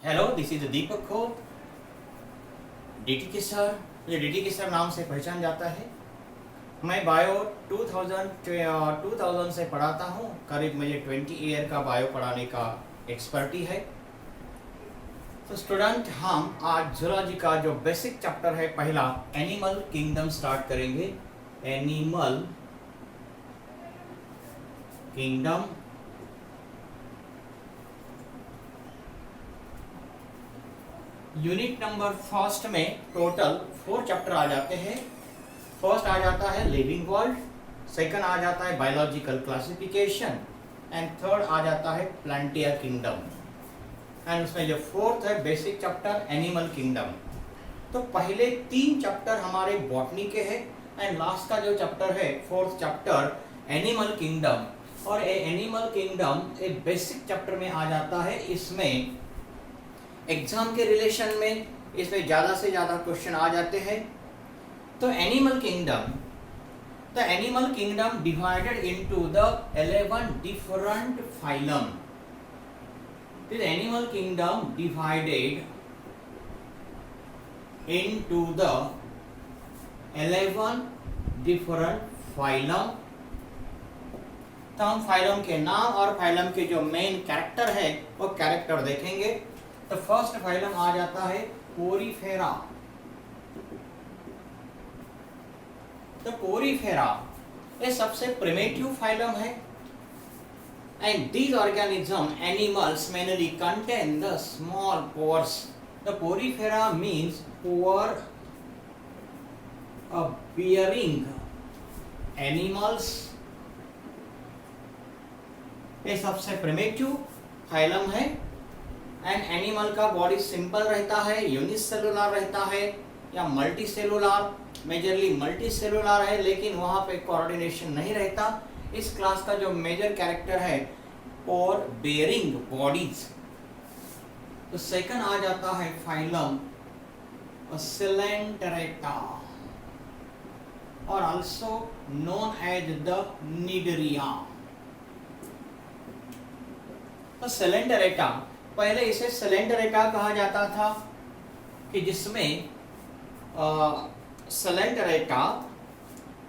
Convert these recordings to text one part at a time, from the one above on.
Hello, this is दीपक को DT के sir. मुझे डीटी के सर नाम से पहचान जाता है। मैं बायो 2000 से पढ़ाता हूँ। करीब मुझे 20 ईयर का बायो पढ़ाने का एक्सपर्टी है। तो स्टूडेंट, हम आज जूलॉजी का जो बेसिक चैप्टर है पहला एनिमल किंगडम स्टार्ट करेंगे। Animal kingdom unit number first में टोटल 4 चैप्टर आ जाते हैं। फर्स्ट आ जाता है लिविंग वर्ल्ड, सेकंड आ जाता है बायोलॉजिकल क्लासिफिकेशन एंड थर्ड आ जाता है प्लांटियर किंगडम एंड उसमें जो फोर्थ है बेसिक चैप्टर एनिमल किंगडम। तो पहले 3 चैप्टर हमारे बॉटनी के हैं एंड लास्ट का जो चैप्टर है फोर्थ चैप्टर एनिमल किंगडम। और ये एनिमल किंगडम एक बेसिक चैप्टर में आ जाता है। इसमें एग्जाम के रिलेशन में इसमें ज़्यादा से ज़्यादा क्वेश्चन आ जाते हैं। तो animal kingdom divided into the 11 different phylum. This animal kingdom divided into the 11 different phylum. तो हम फाइलम के नाम और फाइलम के जो मेन कैरेक्टर है वो कैरेक्टर देखेंगे। तो फर्स्ट फाइलम आ जाता है पोरीफेरा। तो पोरीफेरा ये सबसे प्रिमिटिव फाइलम है and these organism animals mainly contain the small pores. The porifera means pore bearing animals. ये सबसे प्रिमिटिव फाइलम है एंड एनिमल का बॉडी सिंपल रहता है, यूनिसेलुलर रहता है या multi cellular. Majorly multi cellular है लेकिन वहाँ पे कोऑर्डिनेशन नहीं रहता। इस क्लास का जो मेजर कैरेक्टर है पोर बेयरिंग बॉडीज। तो सेकंड आ जाता है फाइलम सिलेंटरेटा और आल्सो नोन एज द निडरिया। तो सिलेंटरेटा, पहले इसे सिलेंटरेटा कहा जाता था कि जिसमें सिलेंटरेटा,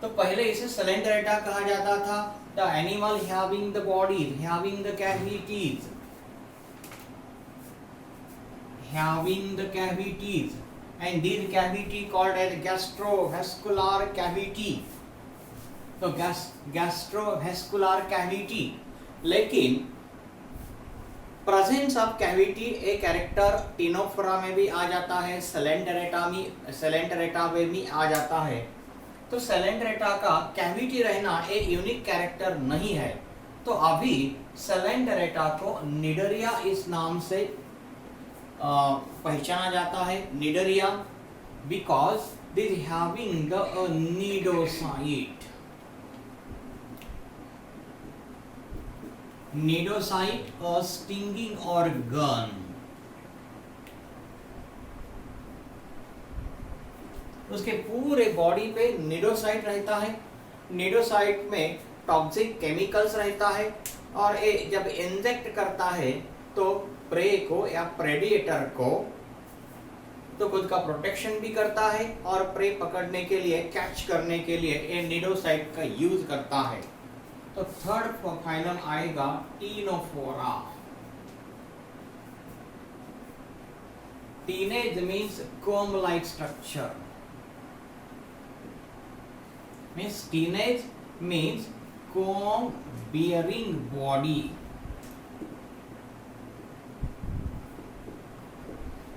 तो पहले इसे सिलेंटरेटा कहा जाता था। The animal having the body having the cavities and this cavity called as gastrovascular cavity. तो गैस्ट्रोवेस्कुलर कैविटी, लेकिन प्रेजेंस ऑफ कैविटी एक कैरेक्टर टिनोफोरा में भी आ जाता है, सिलेंटरेटा में भी आ जाता है। तो सिलेंटरेटा का कैविटी रहना एक यूनिक कैरेक्टर नहीं है। तो अभी सिलेंटरेटा को निडरिया इस नाम से पहचाना जाता है। निडरिया बिकॉज दिस हैविंग अ निडोसाइट। निडोसाइट और स्टिंगिंग ऑर्गन। उसके पूरे बॉडी पे निडोसाइट रहता है। निडोसाइट में टॉक्सिक केमिकल्स रहता है और ये जब इंजेक्ट करता है तो प्रे को या प्रेडिएटर को तो खुद का प्रोटेक्शन भी करता है और प्रे पकड़ने के लिए, कैच करने के लिए ये निडोसाइट का यूज करता है। तो थर्ड फाइलम आएगा Ctenophora. Teenage means comb like structure. Means teenage means comb bearing body.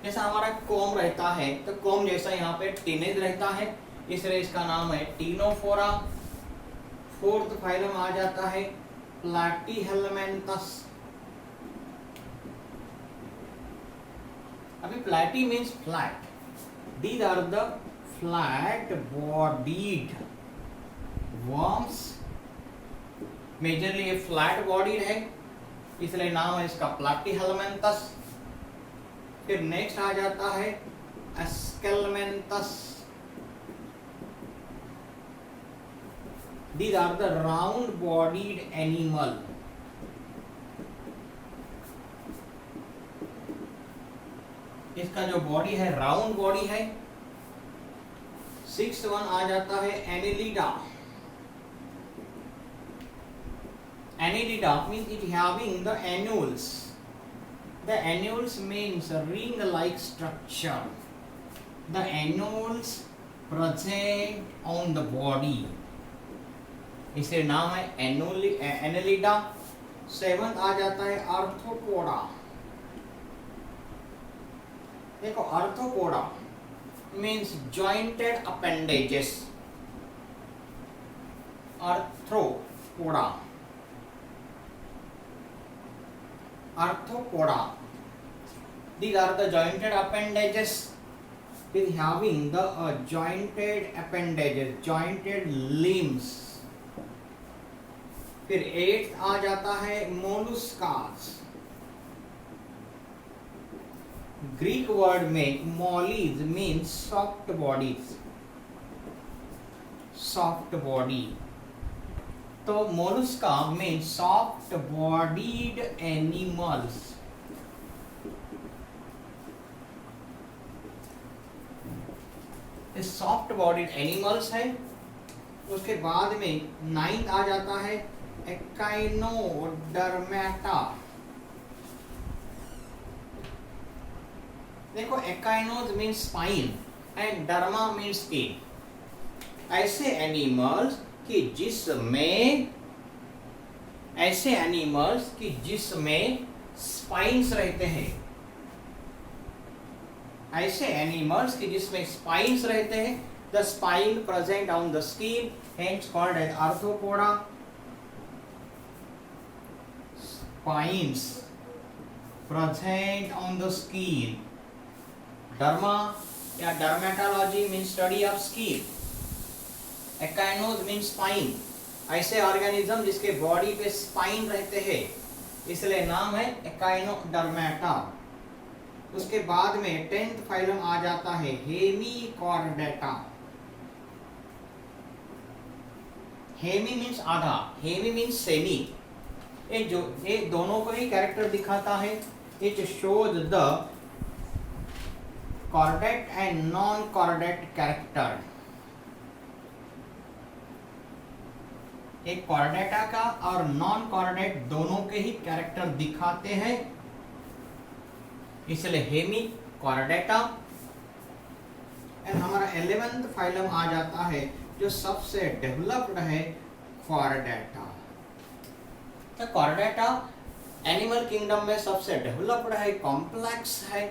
जैसा हमारा कोम रहता है तो कोम जैसा यहाँ पे टीनेज रहता है, इसलिए इसका नाम है टीनोफोरा। फोर्थ फाइलम आ जाता है प्लैटीहेलमिन्थस। अभी platy means flat. These are the flat bodied worms. Majorly ये फ्लैट बॉडीड है इसलिए नाम है इसका प्लैटीहेलमिन्थस। फिर नेक्स्ट आ जाता है एस्केलमेंथस। These are the round-bodied animal. इसका जो बॉडी है राउंड बॉडी है। 6th वन आ जाता है annelida. Annelida means it having the annuals. The annuals means a ring-like structure. The annuals present on the body. इसे नाम है एनिलिडा। 7th आ जाता है आर्थ्रोपोडा। देखो arthropoda means jointed appendages. Arthropoda arthropoda. These are the jointed appendages with having the jointed appendages, jointed limbs. फिर 8th आ जाता है मोलुस्कास। ग्रीक वर्ड में mollis means soft bodies, soft body. तो mollusca means soft bodied animals. Soft bodied animals है। उसके बाद में 9th आ जाता है एकाइनोडर्मेटा। देखो echinos means spine and derma means skin. ऐसे एनिमल्स कि जिसमें स्पाइन्स रहते हैं, ऐसे एनिमल्स कि जिसमें स्पाइन्स रहते हैं। The spine present on the skin hence called as arthropoda. Spines present on the skin. Derma या dermatology means study of skin. Echinos means spine. ऐसे ऑर्गेनिज्म जिसके बॉडी पे स्पाइन रहते हैं, इसलिए नाम है एकाइनोडर्मेटा। उसके बाद में 10th फाइलम आ जाता है हेमीकॉर्डेटा। हेमी मीन्स आधा, हेमी मीन्स सेमी। ये दोनों को ही कैरेक्टर दिखाता है। It shows the chordate and non chordate character. एक कॉर्डेटा का और नॉन कॉर्डेट दोनों के ही कैरेक्टर दिखाते हैं, इसलिए हेमी कॉर्डेटा। एंड हमारा 11th फाइलम आ जाता है जो सबसे डेवलप्ड है, कॉर्डेटा। तो कॉर्डेटा एनिमल किंगडम में सबसे डेवलप्ड है, कॉम्प्लेक्स है,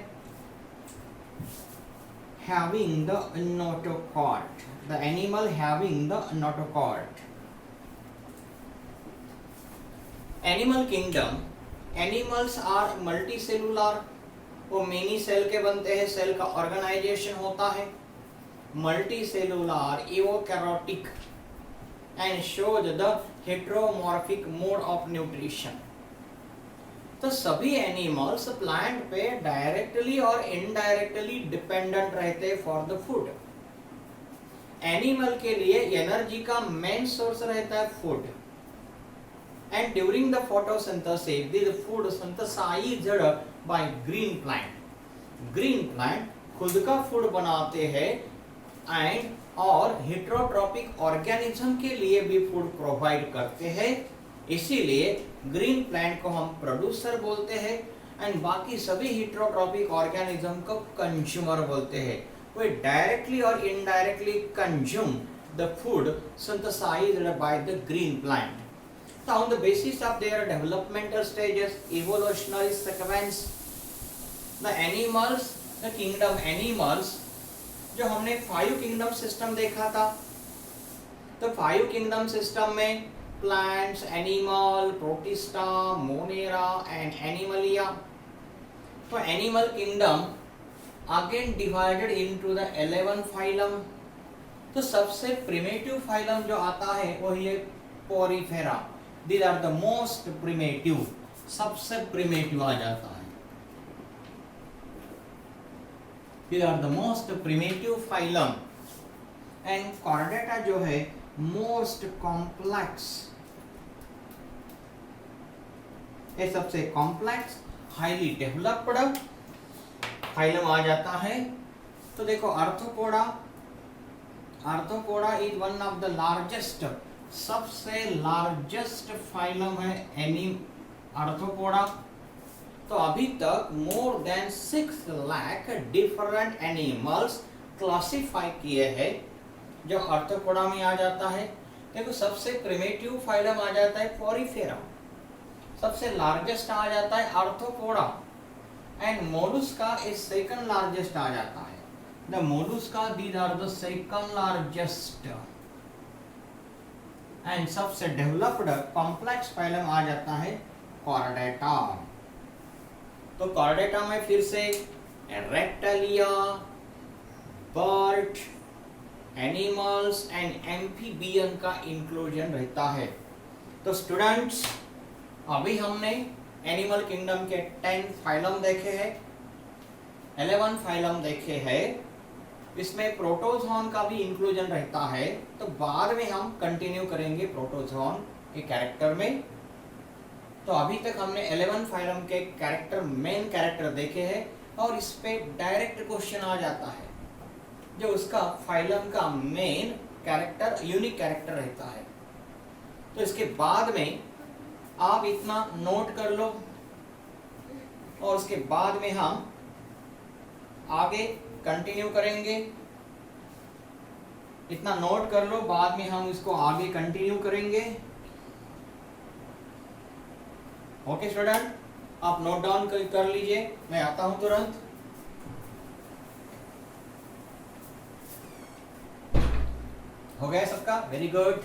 having the notochord, the animal having the notochord. Animal kingdom, animals are multicellular. वो मेनी सेल के बनते हैं, सेल का ऑर्गेनाइजेशन होता है multicellular, eukaryotic and shows the heteromorphic mode of nutrition. तो सभी एनिमल्स प्लांट पे डायरेक्टली और इनडायरेक्टली डिपेंडेंट रहते फॉर द फूड। एनिमल के लिए एनर्जी का मेन सोर्स रहता है food. And during the photosynthesis, this food synthesized by green plant. Green plant खुद का फूड बनाते हैं एंड और हेटेरोट्रॉपिक ऑर्गेनिज्म के लिए भी फूड प्रोवाइड करते हैं। इसीलिए ग्रीन प्लांट को हम प्रोड्यूसर बोलते हैं एंड बाकी सभी हेटेरोट्रॉपिक ऑर्गेनिज्म को कंज्यूमर बोलते हैं। वे डायरेक्टली और indirectly consume the food synthesized by the green plant. So on the basis of their developmental stages, evolutionary sequence, the animals, the kingdom animals, जो हमने 5 किंगडम सिस्टम देखा था, तो 5 किंगडम सिस्टम में plants, animal, protista, monera and animalia. तो animal kingdom again divided into the 11 phylum. तो सबसे primitive phylum जो आता है वो है porifera. These are the most primitive, सबसे primitive आ जाता है। These are the most primitive phylum and chordata जो है most complex। ये सबसे complex, highly developed फाइलम आ जाता है। तो देखो arthropoda, arthropoda is one of the largest, सबसे लार्जेस्ट फाइलम है एनी आर्थ्रोपोडा। तो अभी तक more than 6 lakh different animals classify किए हैं जो आर्थ्रोपोडा में आ जाता है। देखो सबसे प्रिमिटिव फाइलम आ जाता है पोरीफेरा, सबसे लार्जेस्ट आ जाता है arthropoda, and mollusca is second largest आ जाता है। The mollusca these are the second largest, and सबसे डेवलप्ड कॉम्प्लेक्स फाइलम आ जाता है कॉर्डेटा। तो कॉर्डेटा में फिर से reptilia, bird, animals and amphibian का इंक्लूजन रहता है। तो स्टूडेंट्स अभी हमने एनिमल किंगडम के 10 फाइलम देखे हैं, 11 फाइलम देखे हैं, इसमें प्रोटोजोन का भी इंक्लूजन रहता है। तो बाद में हम कंटिन्यू करेंगे प्रोटोजोन के कैरेक्टर में। तो अभी तक हमने 11 फाइलम के कैरेक्टर, मेन कैरेक्टर देखे हैं, और इस पे डायरेक्ट क्वेश्चन आ जाता है जो उसका फाइलम का मेन कैरेक्टर, यूनिक कैरेक्टर रहता है। तो इसके बाद में आप इतना नोट कर लो, और उसके बाद में हम आगे कंटिन्यू करेंगे। इतना नोट कर लो, बाद में हम इसको आगे कंटिन्यू करेंगे। ओके स्टूडेंट, आप नोट डाउन कर लीजिए, मैं आता हूं तुरंत। हो गया सबका? Very good.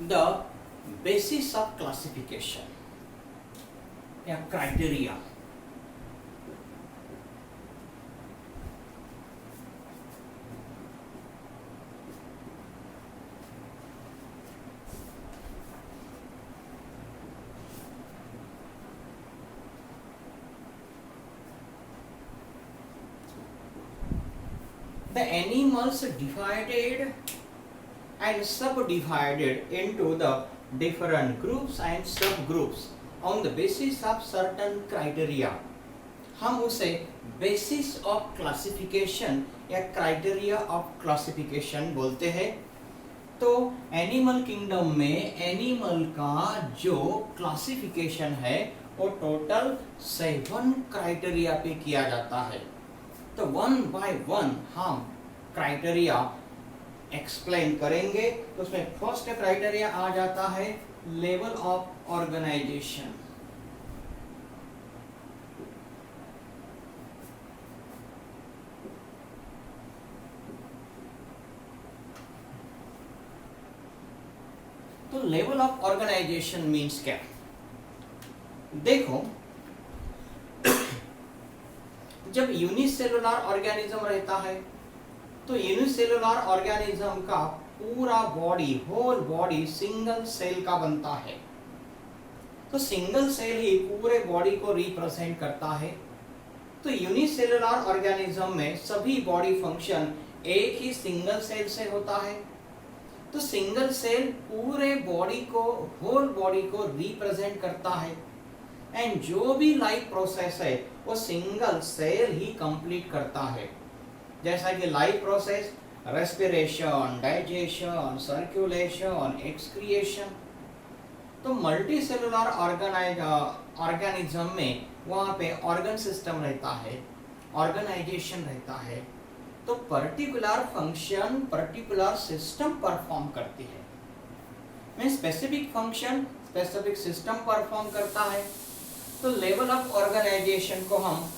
The basis of classification या criteria. The animals divided and subdivided into the different groups and subgroups on the basis of certain criteria. हम उसे basis of classification या criteria of classification बोलते हैं। तो एनिमल किंगडम में animal का जो क्लासिफिकेशन है वो टोटल 7 क्राइटेरिया पे किया जाता है। तो 1 by 1 हम क्राइटेरिया एक्सप्लेन करेंगे। तो उसमें फर्स्ट क्राइटेरिया आ जाता है लेवल ऑफ ऑर्गेनाइजेशन। तो लेवल ऑफ ऑर्गेनाइजेशन मीन्स क्या? देखो, जब यूनिसेलुलर ऑर्गेनिज्म रहता है तो यूनिसेलुलर ऑर्गेनिज्म का पूरा body, whole body single cell का बनता है। तो सिंगल सेल ही पूरे बॉडी को रिप्रेजेंट करता है। तो यूनिसेलुलर ऑर्गेनिज्म में सभी बॉडी फंक्शन एक ही सिंगल सेल से होता है। तो सिंगल सेल पूरे बॉडी को, होल बॉडी को रिप्रेजेंट करता है, एंड जो भी लाइफ प्रोसेस है वो सिंगल सेल ही कंप्लीट करता है। जैसा कि life process respiration, digestion, circulation, excretion. तो मल्टी सेलुलर ऑर्गेनिज्म में वहाँ पे ऑर्गन सिस्टम रहता है, ऑर्गेनाइजेशन रहता है। तो particular function particular system perform करती है। में specific function specific system perform करता है। तो लेवल ऑफ ऑर्गेनाइजेशन को हम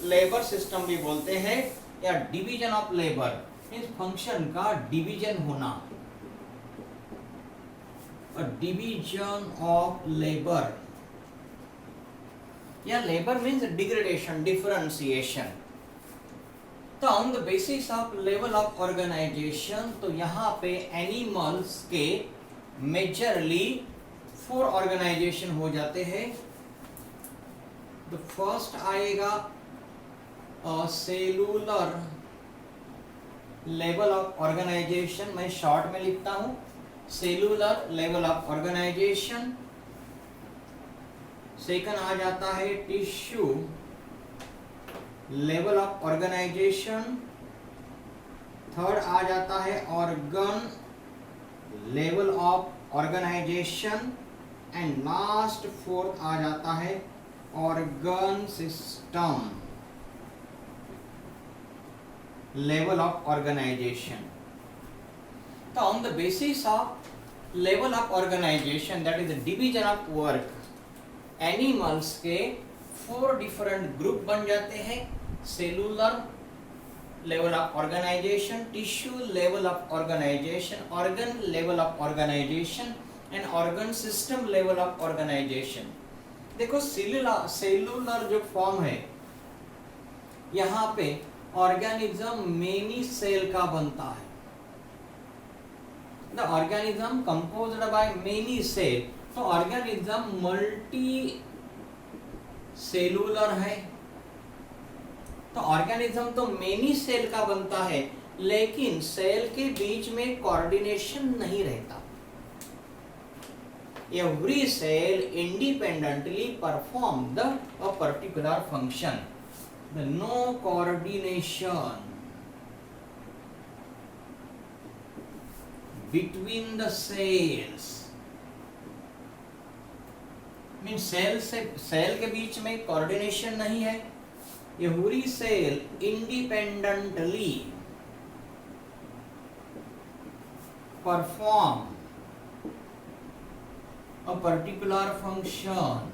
लेबर सिस्टम भी बोलते हैं, या division of labour, means function का डिवीजन होना। डिवीजन ऑफ लेबर, या लेबर मीन्स डिग्रेडेशन, डिफरेंशिएशन। तो on the basis of level of organization, तो यहाँ पे एनिमल्स के मेजरली 4 ऑर्गेनाइजेशन हो जाते हैं। द फर्स्ट आएगा सेलुलर लेवल ऑफ ऑर्गेनाइजेशन, मैं शॉर्ट में लिखता हूं cellular level of organization. Second आ जाता है tissue level of organization. Third आ जाता है organ level of organization and last fourth आ जाता है organ system level of organization. So on the basis of level of organization, that is the division of work, animals के 4 different group बन जाते हैं। cellular level of organization, tissue level of organization, organ level of organization and organ system level of organization। देखो cellular जो form है यहाँ पे organism many cell का बनता है। The organism composed by many cell, तो ऑर्गेनिज्म मल्टी सेलुलर है। तो ऑर्गेनिज्म तो मेनी सेल का बनता है, लेकिन सेल के बीच में कोऑर्डिनेशन नहीं रहता। Every cell independently perform the a particular function. The no coordination between the cells means cell के बीच में कोऑर्डिनेशन नहीं है। Every cell independently perform a particular function.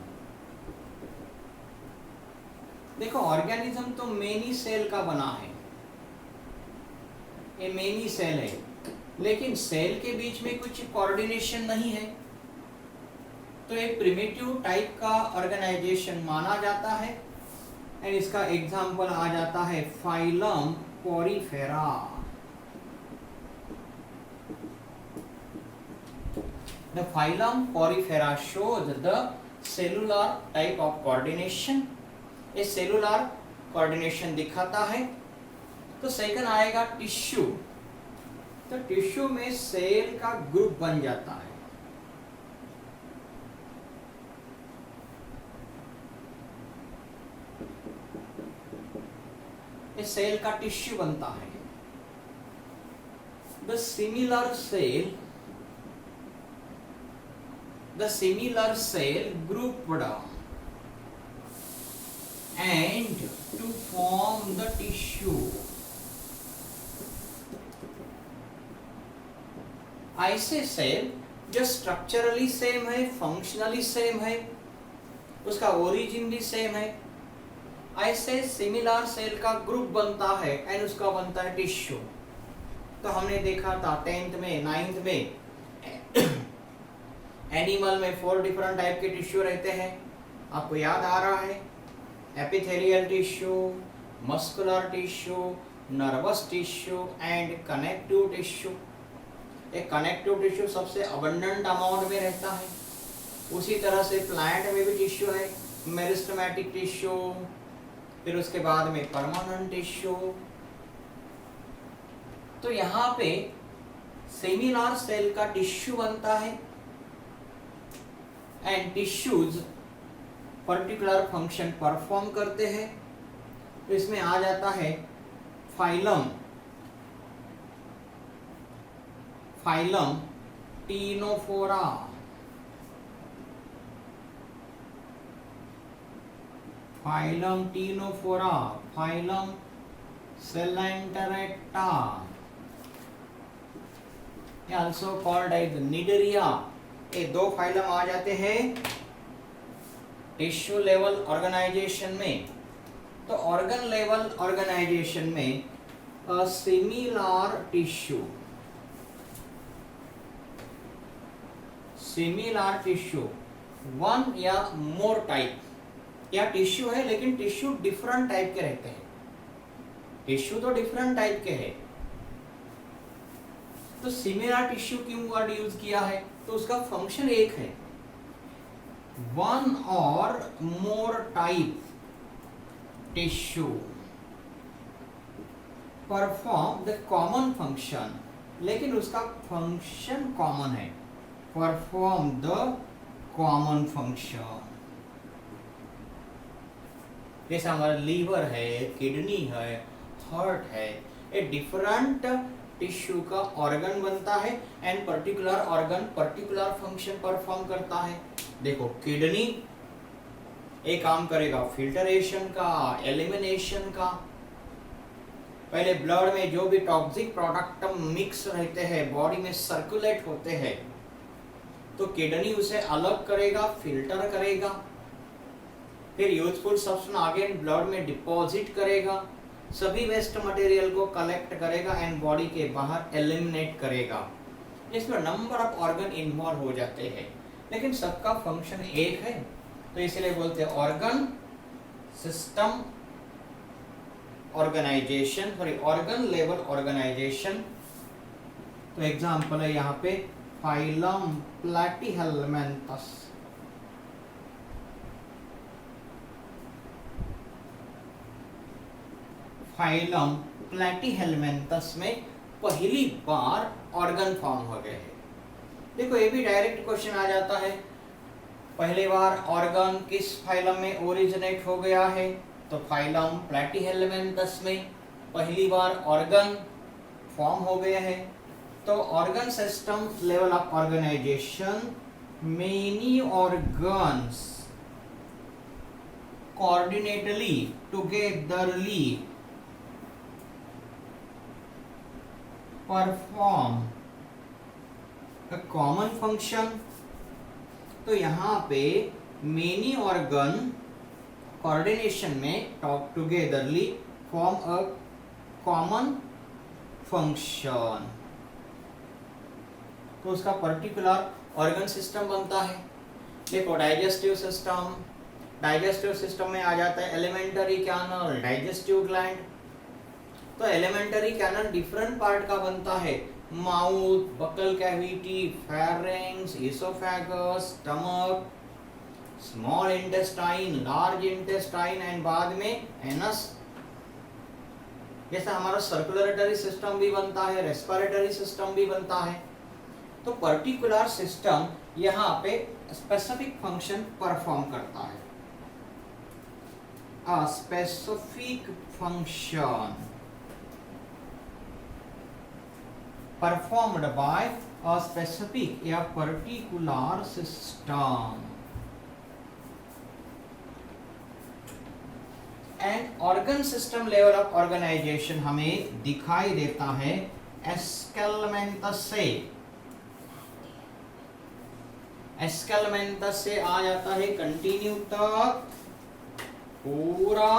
देखो ऑर्गेनिज्म तो मेनी सेल का बना है, ये मेनी सेल है, लेकिन सेल के बीच में कुछ कोऑर्डिनेशन नहीं है, तो एक प्रिमिटिव टाइप का ऑर्गेनाइजेशन माना जाता है। एंड इसका एग्जांपल आ जाता है phylum Porifera. The phylum Porifera shows the cellular type of coordination, ये सेलुलर कोऑर्डिनेशन दिखाता है। तो सेकंड आएगा टिश्यू, तो टिश्यू में सेल का ग्रुप बन जाता है। ये सेल का टिश्यू बनता है। The similar cell grouped and to form the tissue। ऐसे सेल जो स्ट्रक्चरली सेम है, फंक्शनली सेम है, उसका ओरिजिन भी सेम है, ऐसे सिमिलर सेल का ग्रुप बनता है एंड उसका बनता है टिश्यू। तो हमने देखा था 10th में 9th में एनिमल में 4 डिफरेंट टाइप के टिश्यू रहते हैं, आपको याद आ रहा है? Epithelial tissue, muscular tissue, nervous tissue and connective tissue. एक कनेक्टिव टिश्यू सबसे अबंडेंट अमाउंट में रहता है। उसी तरह से प्लांट में भी टिश्यू है, मेरिस्टेमेटिक टिश्यू, फिर उसके बाद में परमानेंट टिश्यू। तो यहाँ पे सेमिलर सेल का टिश्यू बनता है and tissues particular function perform करते हैं। तो इसमें आ जाता है phylum ctenophora, phylum ctenophora, phylum coelenterata, also called as cnidaria. ये 2 फाइलम आ जाते हैं टिश्यू लेवल ऑर्गेनाइजेशन में। तो ऑर्गन लेवल ऑर्गेनाइजेशन में सिमिलर टिश्यू 1 या मोर टाइप या टिश्यू है, लेकिन टिश्यू डिफरेंट टाइप के रहते हैं। टिश्यू तो डिफरेंट टाइप के है, तो सिमिलर टिश्यू क्यों वर्ड यूज किया है? तो उसका फंक्शन एक है। वन और मोर type tissue perform the common function, लेकिन उसका फंक्शन कॉमन है। परफॉर्म द कॉमन फंक्शन, जैसे हमारा लीवर है, किडनी है, हार्ट है, ये डिफरेंट टिश्यू का ऑर्गन बनता है and particular organ particular function perform करता है। देखो किडनी एक काम करेगा फिल्टरेशन का, एलिमिनेशन का। पहले ब्लड में जो भी टॉक्सिक प्रोडक्ट मिक्स रहते हैं, बॉडी में सर्कुलेट होते हैं, तो किडनी उसे अलग करेगा, फिल्टर करेगा, फिर यूजफुल सब्सटेंस आगे ब्लड में डिपॉजिट करेगा, सभी वेस्ट मटेरियल को कलेक्ट करेगा एंड बॉडी के बाहर एलिमिनेट करेगा। इसमें नंबर ऑफ ऑर्गन इन्वॉल्व हो जाते हैं, लेकिन सबका फंक्शन एक है, तो इसलिए बोलते हैं organ system organization, sorry organ level organization. तो एग्जांपल है यहाँ पे फाइलम प्लैटीहेलमिन्थस। फाइलम प्लैटीहेलमिन्थस में पहली बार ऑर्गन फॉर्म हो गए हैं। देखो ये भी डायरेक्ट क्वेश्चन आ जाता है, पहली बार ऑर्गन किस फाइलम में ओरिजिनेट हो गया है, तो फाइलम प्लैटीहेलमिन्थस में पहली बार ऑर्गन फॉर्म हो गया है। तो organ system level of organization, many organs coordinately togetherly perform a common function. तो यहाँ पे मेनी ऑर्गन कोऑर्डिनेशन में talk togetherly form a common function, तो उसका पर्टिकुलर ऑर्गन सिस्टम बनता है। देखो डाइजेस्टिव सिस्टम, डाइजेस्टिव सिस्टम में आ जाता है एलिमेंटरी कैनल, डाइजेस्टिव ग्लैंड। तो एलिमेंटरी कैनल डिफरेंट पार्ट का बनता है, mouth, buccal cavity, pharynx, oesophagus, stomach, small intestine, large intestine and बाद में एनस। जैसा हमारा सर्कुलेटरी सिस्टम भी बनता है, रेस्पिरेटरी सिस्टम भी बनता है। तो पर्टिकुलर सिस्टम यहाँ पे स्पेसिफिक फंक्शन परफॉर्म करता है। A specific function performed by a specific या particular system and organ system level of organization हमें दिखाई देता है एस्केलमेंथस से। एस्केलमेंथस से आ जाता है कंटिन्यू तक पूरा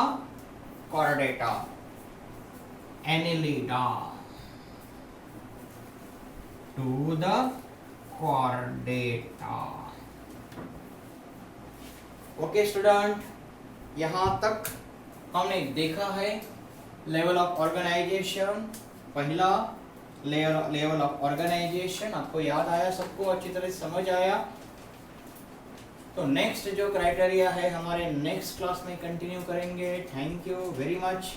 Chordata, Annelida to the chordata। Okay student, यहाँ तक हमने देखा है लेवल ऑफ ऑर्गेनाइजेशन। पहला लेवल ऑफ ऑर्गेनाइजेशन आपको याद आया, सबको अच्छी तरह समझ आया। तो नेक्स्ट जो क्राइटेरिया है हमारे नेक्स्ट क्लास में कंटिन्यू करेंगे। Thank you very much.